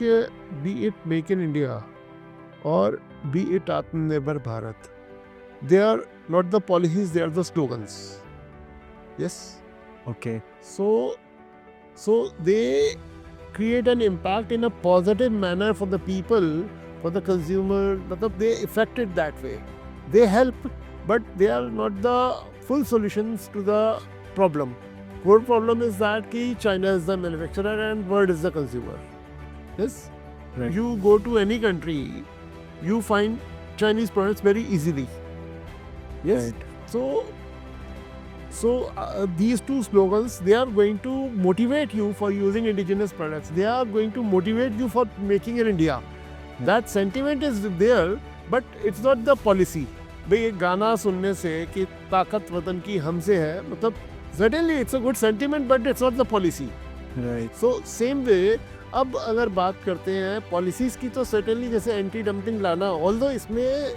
देखिए, B it make in India और B it आत्मनिर्भर Bharat, they are not the policies, they are the slogans. Yes. Okay. So they create an impact in a positive manner for the people, for the consumer. मतलब they affect it that way. They help, but they are not the full solutions to the problem. Core problem is that कि China is the manufacturer and world is the consumer. Yes. Right. You go to any country, you find Chinese products very easily. Yes. Right. So these two slogans, they are going to motivate you for using indigenous products. They are going to motivate you for making in India. That sentiment is there, but it's not the policy. भाई एक गाना सुनने से कि ताकत वतन की हमसे है, मतलब certainly it's a good sentiment, but it's not the policy. Right. So same way, अब अगर बात करते हैं पॉलिसीज की, तो certainly जैसे एंटी डंपिंग लाना, ऑल्दो इसमें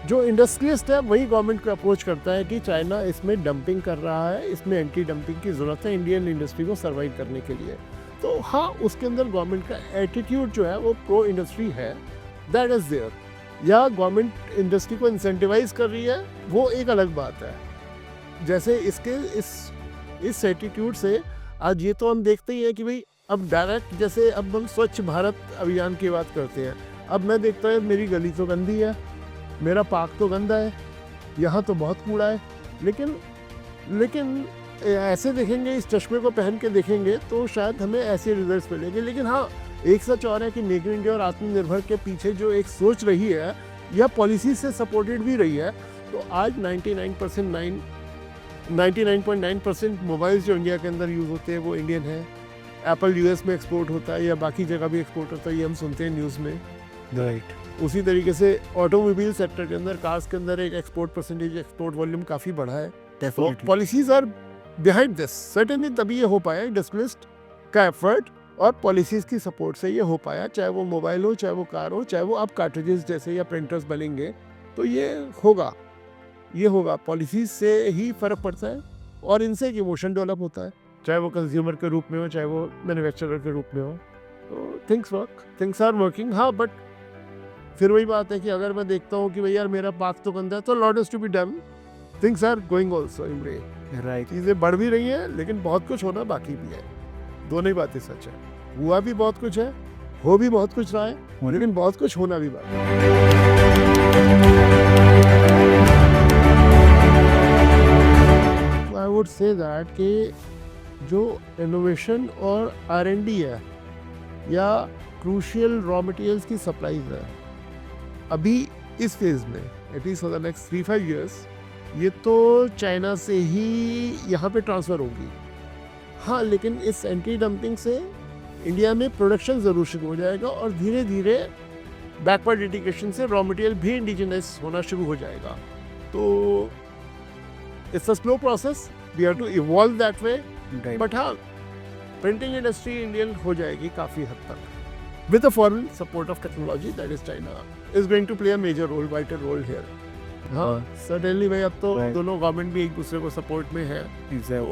जो इंडस्ट्रियलिस्ट है वही गवर्नमेंट को अप्रोच करता है कि चाइना इसमें डंपिंग कर रहा है, इसमें एंटी डंपिंग की ज़रूरत है इंडियन इंडस्ट्री को सर्वाइव करने के लिए। तो हाँ, उसके अंदर गवर्नमेंट का एटीट्यूड जो है वो प्रो इंडस्ट्री है, दैट इज़ देयर। या गवर्नमेंट इंडस्ट्री को इंसेंटिवाइज कर रही है, वो एक अलग बात है। जैसे इसके इस एटीट्यूड से आज ये तो हम देखते ही हैं कि भाई अब डायरेक्ट, जैसे अब हम स्वच्छ भारत अभियान की बात करते हैं, अब मैं देखता हूँ मेरी गली तो गंदी है, मेरा पार्क तो गंदा है, यहाँ तो बहुत कूड़ा है, लेकिन ऐसे देखेंगे, इस चश्मे को पहन के देखेंगे तो शायद हमें ऐसे रिजल्ट्स मिलेंगे। लेकिन हाँ, एक सच और है कि मेक इन इंडिया और आत्मनिर्भर के पीछे जो एक सोच रही है, यह पॉलिसी से सपोर्टेड भी रही है। तो आज 99.9% मोबाइल्स जो इंडिया के अंदर यूज़ होते हैं वो इंडियन है। एप्पल यूएस में एक्सपोर्ट होता है या बाकी जगह भी एक्सपोर्ट होता है, ये हम सुनते हैं न्यूज़ में। राइट। उसी तरीके से ऑटोमोबाइल सेक्टर के अंदर, कार्स के अंदर एक एक्सपोर्ट वॉल्यूम काफ़ी बढ़ा है। Policies are behind this, certainly तभी ये हो पाया, इंडस्ट्रियलिस्ट का एफर्ट और पॉलिसीज की सपोर्ट से ये हो पाया। चाहे वो मोबाइल हो, चाहे वो कार हो, चाहे वो आप कार्ट्रिजेस जैसे या प्रिंटर्स बनेंगे, तो ये होगा पॉलिसीज से ही फ़र्क पड़ता है और इनसे एक इमोशन डेवलप होता है, चाहे वो कंज्यूमर के रूप में हो, चाहे वो मैन्युफैक्चरर के रूप में हो। तो थिंग्स आर वर्किंग। हाँ, बट फिर वही बात है कि अगर मैं देखता हूँ कि भैया यार मेरा पार्क तो गंदा है, तो lot is to be done, things are going also in way. Right. चीज़ें बढ़ भी रही हैं, लेकिन बहुत कुछ होना बाकी भी है। दोनों ही बातें सच है, हुआ भी बहुत कुछ है, हो भी बहुत कुछ रहा है, लेकिन बहुत कुछ होना भी बाकी है। आई वुड से दैट कि जो इनोवेशन और R&D है या क्रूशियल रॉ मटेरियल्स की सप्लाईज है, अभी इस फेज में at least for the next 3-5 years, ये तो चाइना से ही यहाँ पे ट्रांसफ़र होगी। हाँ, लेकिन इस एंटी डंपिंग से इंडिया में प्रोडक्शन ज़रूर शुरू हो जाएगा और धीरे धीरे बैकवर्ड इंटीग्रेशन से रॉ मटेरियल भी इंडिजिनस होना शुरू हो जाएगा। तो it's a slow process, we have to evolve that way. But हाँ, प्रिंटिंग इंडस्ट्री इंडियन हो जाएगी काफ़ी हद तक, with the foreign support of technology, that is China is going to play a major role, vital role here. हाँ, certainly भाई, अब तो दोनों गवर्नमेंट भी एक दूसरे को सपोर्ट में है,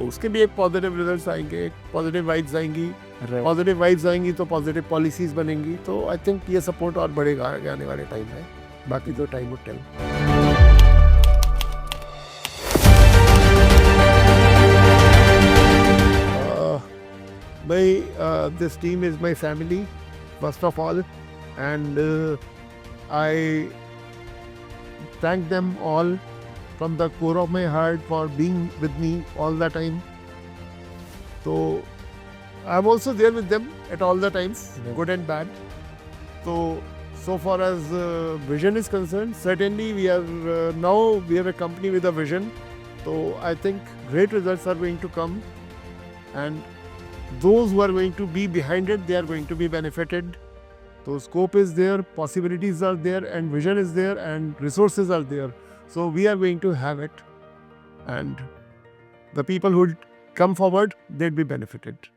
उसके भी एक पॉजिटिव रिजल्ट्स आएंगे, एक पॉजिटिव वाइब्स आएंगी, पॉजिटिव वाइब्स आएंगी तो पॉजिटिव पॉलिसीज बनेंगी। तो आई थिंक ये सपोर्ट और बढ़ेगा आने वाले टाइम में, बाकी तो टाइम वुड टेल। भाई, this team is my family first of all, and I thank them all from the core of my heart for being with me all the time. So I'm also there with them at all the times, good and bad. So far as vision is concerned, certainly we are now we have a company with a vision. So I think great results are going to come, and those who are going to be behind it, they are going to be benefited. So scope is there, possibilities are there, and vision is there, and resources are there. So we are going to have it, and the people who come forward, they'd be benefited.